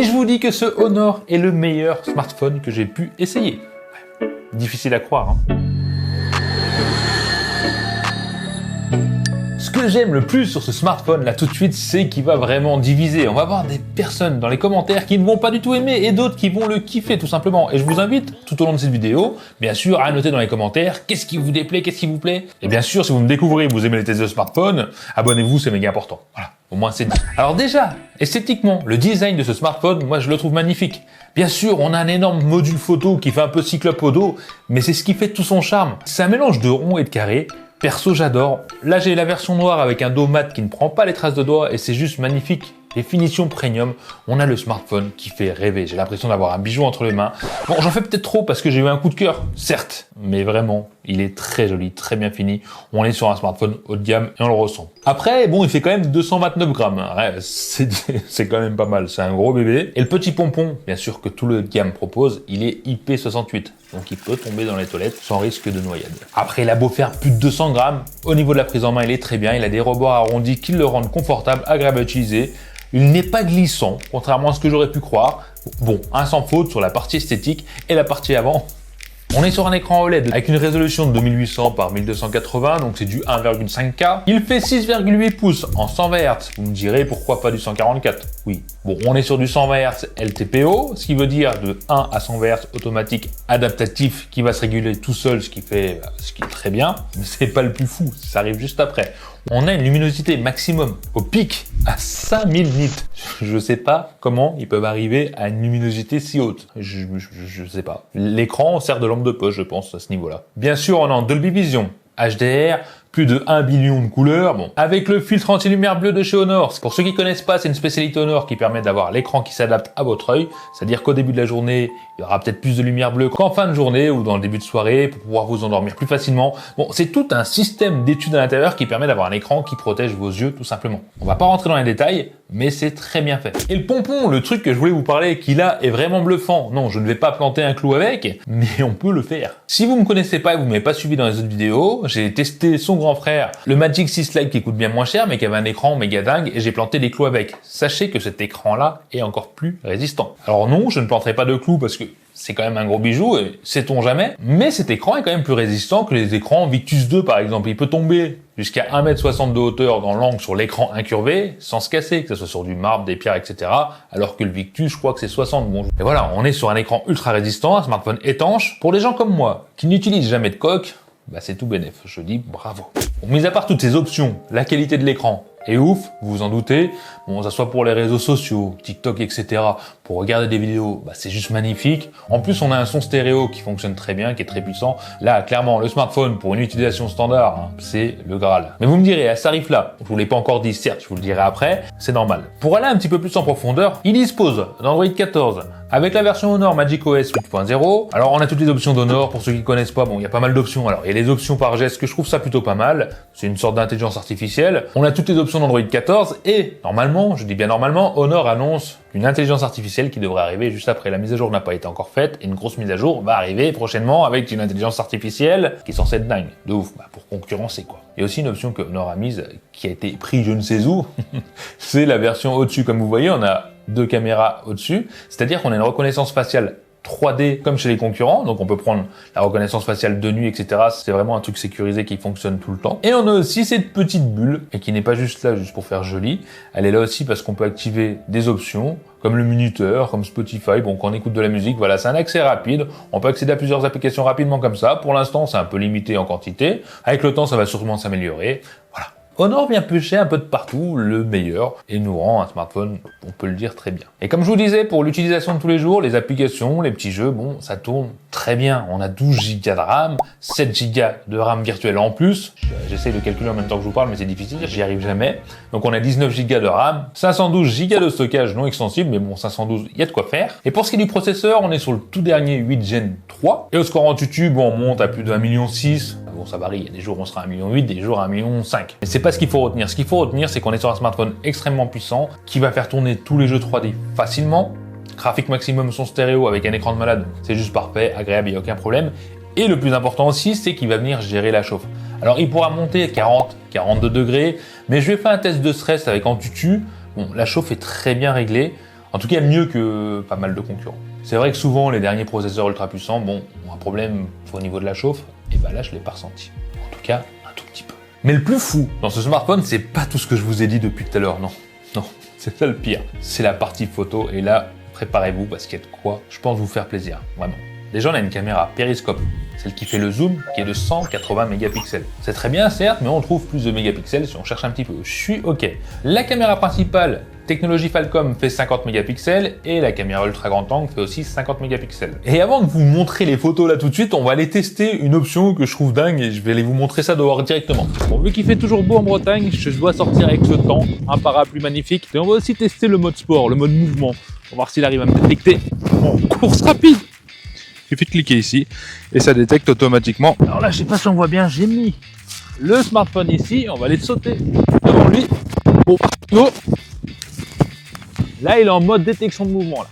si je vous dis que ce Honor est le meilleur smartphone que j'ai pu essayer? Ouais, difficile à croire, hein. Ce que j'aime le plus sur ce smartphone là tout de suite, c'est qu'il va vraiment diviser. On va avoir des personnes dans les commentaires qui ne vont pas du tout aimer et d'autres qui vont le kiffer tout simplement. Et je vous invite tout au long de cette vidéo, bien sûr, à noter dans les commentaires qu'est-ce qui vous déplaît, qu'est-ce qui vous plaît. Et bien sûr, si vous me découvrez, vous aimez les tests de smartphone, abonnez-vous, c'est méga important. Voilà, au moins c'est dit. Alors déjà, esthétiquement, le design de ce smartphone, moi je le trouve magnifique. Bien sûr, on a un énorme module photo qui fait un peu cyclope au dos, mais c'est ce qui fait tout son charme. C'est un mélange de rond et de carré. Perso, j'adore. Là, j'ai la version noire avec un dos mat qui ne prend pas les traces de doigts et c'est juste magnifique. Les finitions premium, on a le smartphone qui fait rêver. J'ai l'impression d'avoir un bijou entre les mains. Bon, j'en fais peut-être trop parce que j'ai eu un coup de cœur, certes, mais vraiment, il est très joli, très bien fini. On est sur un smartphone haut de gamme et on le ressent. Après, bon, il fait quand même 229 grammes. Ouais, c'est quand même pas mal, c'est un gros bébé. Et le petit pompon, bien sûr que tout le gamme propose, il est IP68. Donc il peut tomber dans les toilettes sans risque de noyade. Après, il a beau faire plus de 200 grammes, au niveau de la prise en main, il est très bien. Il a des rebords arrondis qui le rendent confortable, agréable à utiliser. Il n'est pas glissant, contrairement à ce que j'aurais pu croire. Bon, un sans faute sur la partie esthétique et la partie avant. On est sur un écran OLED avec une résolution de 2800 par 1280, donc c'est du 1,5K. Il fait 6,8 pouces en 120 Hz. Vous me direz pourquoi pas du 144? Oui. Bon, on est sur du 120 Hz LTPO, ce qui veut dire de 1 à 120 Hz automatique adaptatif qui va se réguler tout seul, ce qui est très bien. Mais c'est pas le plus fou, ça arrive juste après. On a une luminosité maximum au pic à 5000 nits. Je sais pas comment ils peuvent arriver à une luminosité si haute. Je sais pas. L'écran sert de lampe de poche, je pense, à ce niveau-là. Bien sûr, on a en Dolby Vision, HDR, plus de 1 billion de couleurs, bon. Avec le filtre anti-lumière bleu de chez Honor. Pour ceux qui connaissent pas, c'est une spécialité Honor qui permet d'avoir l'écran qui s'adapte à votre œil. C'est-à-dire qu'au début de la journée, il y aura peut-être plus de lumière bleue qu'en fin de journée ou dans le début de soirée pour pouvoir vous endormir plus facilement. Bon, c'est tout un système d'études à l'intérieur qui permet d'avoir un écran qui protège vos yeux tout simplement. On va pas rentrer dans les détails, mais c'est très bien fait. Et le pompon, le truc que je voulais vous parler, qui là est vraiment bluffant. Non, je ne vais pas planter un clou avec, mais on peut le faire. Si vous me connaissez pas et vous m'avez pas suivi dans les autres vidéos, j'ai testé son grand frère, le Magic 6 Lite qui coûte bien moins cher, mais qui avait un écran méga dingue, et j'ai planté des clous avec. Sachez que cet écran-là est encore plus résistant. Alors non, je ne planterai pas de clous parce que c'est quand même un gros bijou, et sait-on jamais, mais cet écran est quand même plus résistant que les écrans Victus 2 par exemple. Il peut tomber jusqu'à 1,60 m de hauteur dans l'angle sur l'écran incurvé sans se casser, que ce soit sur du marbre, des pierres, etc. Alors que le Victus, je crois que c'est 60. Bon, et voilà, on est sur un écran ultra résistant, un smartphone étanche. Pour les gens comme moi, qui n'utilisent jamais de coque, bah c'est tout bénef, je dis bravo. Bon, mis à part toutes ces options, la qualité de l'écran est ouf, vous vous en doutez. Bon, ça soit pour les réseaux sociaux, TikTok, etc. Pour regarder des vidéos, bah, c'est juste magnifique. En plus, on a un son stéréo qui fonctionne très bien, qui est très puissant. Là, clairement, le smartphone, pour une utilisation standard, hein, c'est le Graal. Mais vous me direz, à ce tarif-là, je vous l'ai pas encore dit, certes, je vous le dirai après, c'est normal. Pour aller un petit peu plus en profondeur, il dispose d'Android 14, avec la version Honor Magic OS 8.0. Alors, on a toutes les options d'Honor. Pour ceux qui connaissent pas, bon, il y a pas mal d'options. Alors, il y a les options par geste que je trouve ça plutôt pas mal. C'est une sorte d'intelligence artificielle. On a toutes les options d'Android 14 et, normalement, je dis bien normalement, Honor annonce une intelligence artificielle qui devrait arriver juste après. La mise à jour n'a pas été encore faite et une grosse mise à jour va arriver prochainement avec une intelligence artificielle qui est censée être dingue. De ouf, bah, pour concurrencer, quoi. Il y a aussi une option que Honor a mise, qui a été prise je ne sais où. C'est la version au-dessus. Comme vous voyez, on a 2 caméras au-dessus, c'est-à-dire qu'on a une reconnaissance faciale 3D comme chez les concurrents, donc on peut prendre la reconnaissance faciale de nuit, etc. C'est vraiment un truc sécurisé qui fonctionne tout le temps. Et on a aussi cette petite bulle, et qui n'est pas juste là juste pour faire joli, elle est là aussi parce qu'on peut activer des options, comme le minuteur, comme Spotify, bon, quand on écoute de la musique, voilà, c'est un accès rapide, on peut accéder à plusieurs applications rapidement comme ça. Pour l'instant, c'est un peu limité en quantité, avec le temps, ça va sûrement s'améliorer, voilà. Honor vient pêcher un peu de partout le meilleur et nous rend un smartphone, on peut le dire, très bien. Et comme je vous disais, pour l'utilisation de tous les jours, les applications, les petits jeux, bon, ça tourne très bien. On a 12 Go de RAM, 7 Go de RAM virtuelle en plus. J'essaie de calculer en même temps que je vous parle, mais c'est difficile, j'y arrive jamais. Donc on a 19 Go de RAM, 512 Go de stockage non extensible, mais bon, 512, il y a de quoi faire. Et pour ce qui est du processeur, on est sur le tout dernier 8 Gen 3. Et au score en tutu, bon, on monte à plus de 1,6 million. Bon, ça varie, il y a des jours où on sera à 1,8 million, des jours à 1,5 million. Mais c'est pas ce qu'il faut retenir. Ce qu'il faut retenir, c'est qu'on est sur un smartphone extrêmement puissant qui va faire tourner tous les jeux 3D facilement. Graphique maximum son stéréo avec un écran de malade, c'est juste parfait, agréable, il n'y a aucun problème. Et le plus important aussi, c'est qu'il va venir gérer la chauffe. Alors il pourra monter à 40, 42 degrés, mais je vais faire un test de stress avec Antutu. Bon, la chauffe est très bien réglée. En tout cas, mieux que pas mal de concurrents. C'est vrai que souvent, les derniers processeurs ultra puissants, bon, ont un problème au niveau de la chauffe, et bah là, je l'ai pas ressenti. En tout cas, un tout petit peu. Mais le plus fou dans ce smartphone, c'est pas tout ce que je vous ai dit depuis tout à l'heure, non. Non, c'est ça le pire. C'est la partie photo, et là, préparez-vous parce qu'il y a de quoi, je pense, vous faire plaisir, vraiment. Déjà, on a une caméra périscope, celle qui fait le zoom, qui est de 180 mégapixels. C'est très bien, certes, mais on trouve plus de mégapixels si on cherche un petit peu. Je suis OK. La caméra principale, technologie Falcom, fait 50 mégapixels et la caméra ultra grand angle fait aussi 50 mégapixels. Et avant de vous montrer les photos là tout de suite, on va aller tester une option que je trouve dingue et je vais aller vous montrer ça dehors directement. Bon, vu qu'il fait toujours beau en Bretagne, je dois sortir avec ce temps, un parapluie magnifique. Et on va aussi tester le mode sport, le mode mouvement. On va voir s'il arrive à me détecter en course rapide. Il suffit de cliquer ici et ça détecte automatiquement. Alors là, je sais pas si on voit bien, j'ai mis le smartphone ici. On va aller sauter devant lui. Bon, go. Là, il est en mode détection de mouvement. Là.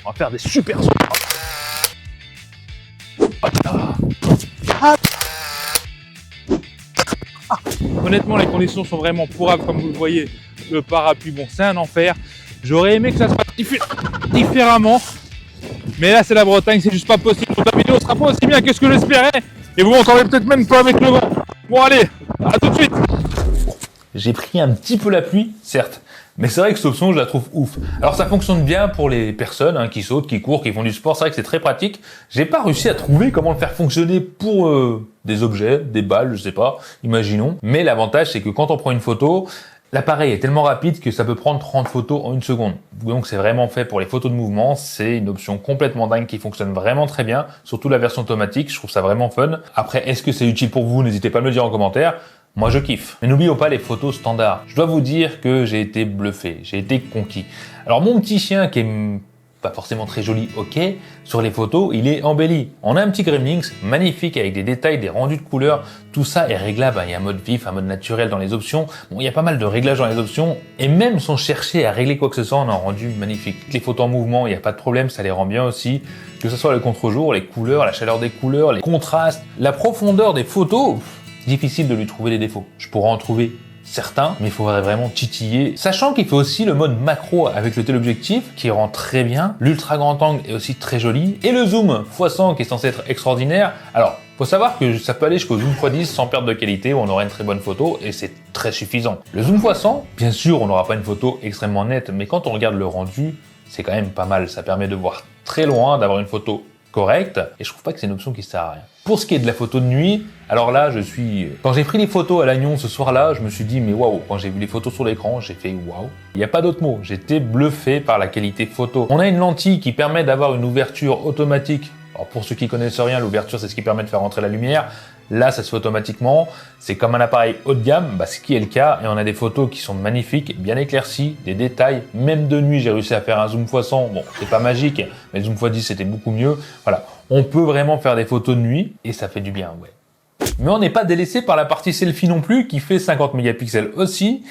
On va faire des super sauts. Honnêtement, les conditions sont vraiment pourrables, comme vous le voyez. Le parapluie, bon, c'est un enfer. J'aurais aimé que ça se passe différemment. Mais là, c'est la Bretagne, c'est juste pas possible. Donc la vidéo sera pas aussi bien que ce que j'espérais. Et vous m'entendez peut-être même pas avec le vent. Bon, allez, à tout de suite. J'ai pris un petit peu la pluie, certes. Mais c'est vrai que cette option, je la trouve ouf. Alors ça fonctionne bien pour les personnes qui sautent, qui courent, qui font du sport. C'est vrai que c'est très pratique. J'ai pas réussi à trouver comment le faire fonctionner pour des objets, des balles, je sais pas, imaginons. Mais l'avantage, c'est que quand on prend une photo, l'appareil est tellement rapide que ça peut prendre 30 photos en une seconde. Donc c'est vraiment fait pour les photos de mouvement. C'est une option complètement dingue qui fonctionne vraiment très bien. Surtout la version automatique, je trouve ça vraiment fun. Après, est-ce que c'est utile pour vous? N'hésitez pas à me le dire en commentaire. Moi, je kiffe. Mais n'oublions pas les photos standards. Je dois vous dire que j'ai été bluffé, j'ai été conquis. Alors, mon petit chien, qui est pas forcément très joli, ok, sur les photos, il est embelli. On a un petit Gremlins magnifique avec des détails, des rendus de couleurs. Tout ça est réglable. Il y a un mode vif, un mode naturel dans les options. Bon, il y a pas mal de réglages dans les options. Et même sans chercher à régler quoi que ce soit, on a un rendu magnifique. Les photos en mouvement, il n'y a pas de problème, ça les rend bien aussi. Que ce soit le contre-jour, les couleurs, la chaleur des couleurs, les contrastes, la profondeur des photos. Difficile de lui trouver des défauts. Je pourrais en trouver certains, mais il faudrait vraiment titiller. Sachant qu'il fait aussi le mode macro avec le téléobjectif qui rend très bien. L'ultra grand angle est aussi très joli. Et le zoom x100 qui est censé être extraordinaire. Alors, faut savoir que ça peut aller jusqu'au zoom x10 sans perte de qualité où on aura une très bonne photo et c'est très suffisant. Le zoom x100, bien sûr, on n'aura pas une photo extrêmement nette, mais quand on regarde le rendu, c'est quand même pas mal. Ça permet de voir très loin, d'avoir une photo correcte, et je trouve pas que c'est une option qui sert à rien. Pour ce qui est de la photo de nuit, alors là, quand j'ai pris les photos à Lannion ce soir-là, je me suis dit, mais waouh, quand j'ai vu les photos sur l'écran, j'ai fait waouh. Il n'y a pas d'autre mot, j'étais bluffé par la qualité photo. On a une lentille qui permet d'avoir une ouverture automatique. Alors pour ceux qui connaissent rien, l'ouverture, c'est ce qui permet de faire rentrer la lumière. Là, ça se fait automatiquement. C'est comme un appareil haut de gamme, ce qui est le cas. Et on a des photos qui sont magnifiques, bien éclaircies, des détails. Même de nuit, j'ai réussi à faire un zoom x100. Bon, c'est pas magique, mais le zoom x10, c'était beaucoup mieux. Voilà. On peut vraiment faire des photos de nuit et ça fait du bien, ouais. Mais on n'est pas délaissé par la partie selfie non plus, qui fait 50 mégapixels aussi.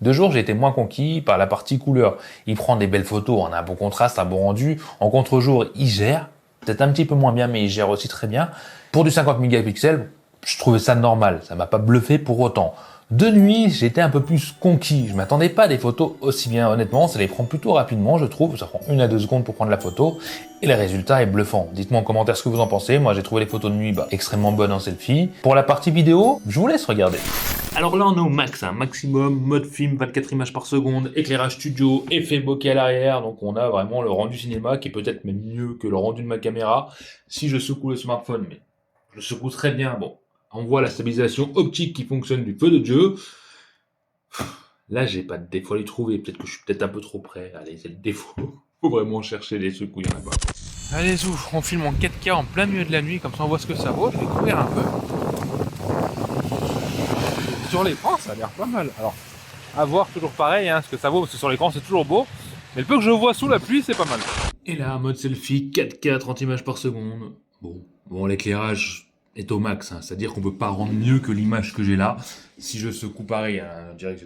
De jour, j'ai été moins conquis par la partie couleur. Il prend des belles photos, on a un bon contraste, un bon rendu. En contre-jour, il gère. Peut-être un petit peu moins bien, mais il gère aussi très bien. Pour du 50 mégapixels, je trouvais ça normal. Ça m'a pas bluffé pour autant. De nuit, j'étais un peu plus conquis. Je m'attendais pas à des photos aussi bien, honnêtement. Ça les prend plutôt rapidement, je trouve. Ça prend 1 à 2 secondes pour prendre la photo. Et le résultat est bluffant. Dites-moi en commentaire ce que vous en pensez. Moi, j'ai trouvé les photos de nuit extrêmement bonnes en selfie. Pour la partie vidéo, je vous laisse regarder. Alors là, on est au max, maximum, mode film, 24 images par seconde, éclairage studio, effet bokeh à l'arrière. Donc on a vraiment le rendu cinéma qui est peut-être même mieux que le rendu de ma caméra. Si je secoue le smartphone, mais je le secoue très bien. Bon, on voit la stabilisation optique qui fonctionne du feu de Dieu. Là, j'ai pas de défaut à les trouver. Peut-être que je suis peut-être un peu trop près. Allez, c'est le défaut. Faut vraiment chercher les trucs où il y en a pas. Allez, zou, on filme en 4K en plein milieu de la nuit, comme ça on voit ce que ça vaut. Je vais courir un peu. Sur l'écran, ça a l'air pas mal. Alors, à voir toujours pareil, ce que ça vaut, parce que sur l'écran c'est toujours beau. Mais le peu que je vois sous la pluie, c'est pas mal. Et là, mode selfie, 4K, 30 images par seconde. Bon, l'éclairage est au max, c'est-à-dire qu'on peut pas rendre mieux que l'image que j'ai là. Si je secoue pareil, on dirait que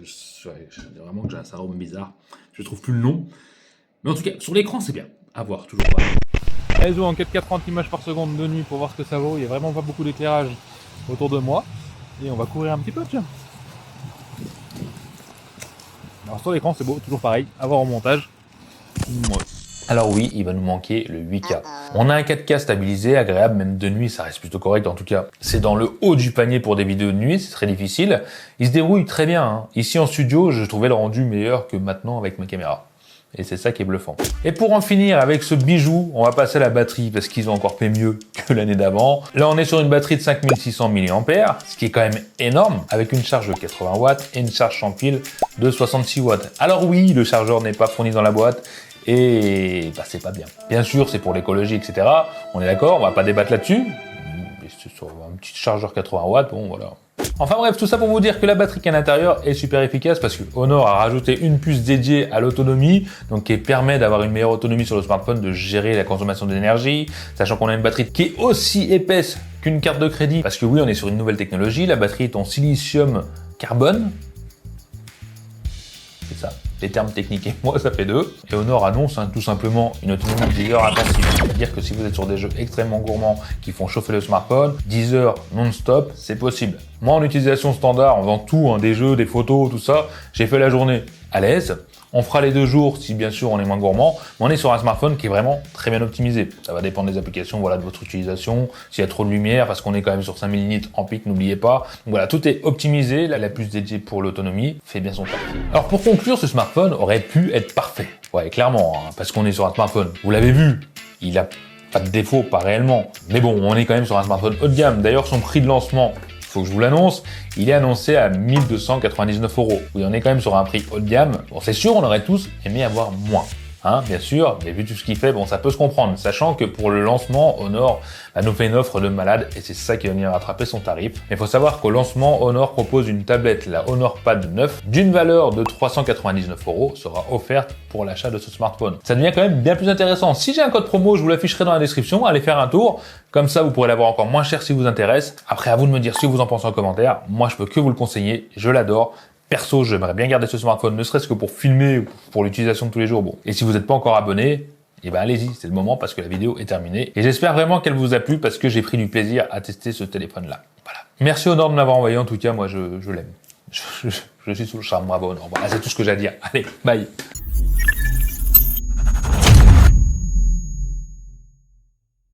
vraiment que j'ai un syndrome bizarre. Je trouve plus le nom. Mais en tout cas, sur l'écran, c'est bien. À voir, toujours pas. Allez, en 4K 30 images par seconde de nuit pour voir ce que ça vaut. Il n'y a vraiment pas beaucoup d'éclairage autour de moi. Et on va courir un petit peu, tiens. Alors sur l'écran, c'est beau, toujours pareil. À voir au montage. Ouais. Alors oui, il va nous manquer le 8K. On a un 4K stabilisé, agréable, même de nuit, ça reste plutôt correct en tout cas. C'est dans le haut du panier pour des vidéos de nuit, c'est très difficile. Il se débrouille très bien, hein. Ici en studio, je trouvais le rendu meilleur que maintenant avec ma caméra. Et c'est ça qui est bluffant. Et pour en finir avec ce bijou, on va passer à la batterie parce qu'ils ont encore fait mieux que l'année d'avant. Là, on est sur une batterie de 5600 mAh, ce qui est quand même énorme, avec une charge de 80 watts et une charge sans fil de 66 watts. Alors oui, le chargeur n'est pas fourni dans la boîte et bah, c'est pas bien. Bien sûr, c'est pour l'écologie, etc. On est d'accord, on va pas débattre là-dessus. C'est sur un petit chargeur 80 watts, bon voilà. Enfin bref, tout ça pour vous dire que la batterie qui est à l'intérieur est super efficace parce que Honor a rajouté une puce dédiée à l'autonomie, donc qui permet d'avoir une meilleure autonomie sur le smartphone, de gérer la consommation d'énergie, sachant qu'on a une batterie qui est aussi épaisse qu'une carte de crédit, parce que oui, on est sur une nouvelle technologie, la batterie est en silicium carbone. C'est ça. Les termes techniques et moi, ça fait deux. Et Honor annonce tout simplement une autonomie de 10 heures intensive. C'est-à-dire que si vous êtes sur des jeux extrêmement gourmands qui font chauffer le smartphone, 10 heures non-stop, c'est possible. Moi, en utilisation standard, en faisant tout, des jeux, des photos, tout ça, j'ai fait la journée à l'aise. On fera les 2 jours si bien sûr on est moins gourmand, mais on est sur un smartphone qui est vraiment très bien optimisé. Ça va dépendre des applications, voilà, de votre utilisation, s'il y a trop de lumière, parce qu'on est quand même sur 5000 nits en pic, n'oubliez pas. Donc voilà, tout est optimisé, là, la puce dédiée pour l'autonomie fait bien son taf. Alors pour conclure, ce smartphone aurait pu être parfait. Ouais, clairement, parce qu'on est sur un smartphone. Vous l'avez vu, il a pas de défaut, pas réellement. Mais bon, on est quand même sur un smartphone haut de gamme. D'ailleurs, son prix de lancement, faut que je vous l'annonce, il est annoncé à 1299 €. Oui, on est quand même sur un prix haut de gamme. Bon, c'est sûr, on aurait tous aimé avoir moins. Bien sûr, mais vu tout ce qu'il fait, bon, ça peut se comprendre, sachant que pour le lancement, Honor nous fait une offre de malade et c'est ça qui va venir rattraper son tarif. Mais il faut savoir qu'au lancement, Honor propose une tablette, la Honor Pad 9, d'une valeur de 399 € sera offerte pour l'achat de ce smartphone. Ça devient quand même bien plus intéressant. Si j'ai un code promo, je vous l'afficherai dans la description, allez faire un tour. Comme ça, vous pourrez l'avoir encore moins cher si vous intéresse. Après, à vous de me dire ce que vous en pensez en commentaire. Moi, je peux que vous le conseiller, je l'adore. Perso, j'aimerais bien garder ce smartphone, ne serait-ce que pour filmer ou pour l'utilisation de tous les jours. Bon. Et si vous n'êtes pas encore abonné, eh ben allez-y, c'est le moment parce que la vidéo est terminée. Et j'espère vraiment qu'elle vous a plu parce que j'ai pris du plaisir à tester ce téléphone-là. Voilà. Merci Honor de m'avoir envoyé, en tout cas, moi je l'aime. Je suis sous le charme, bravo Honor. Voilà, c'est tout ce que j'ai à dire. Allez, bye.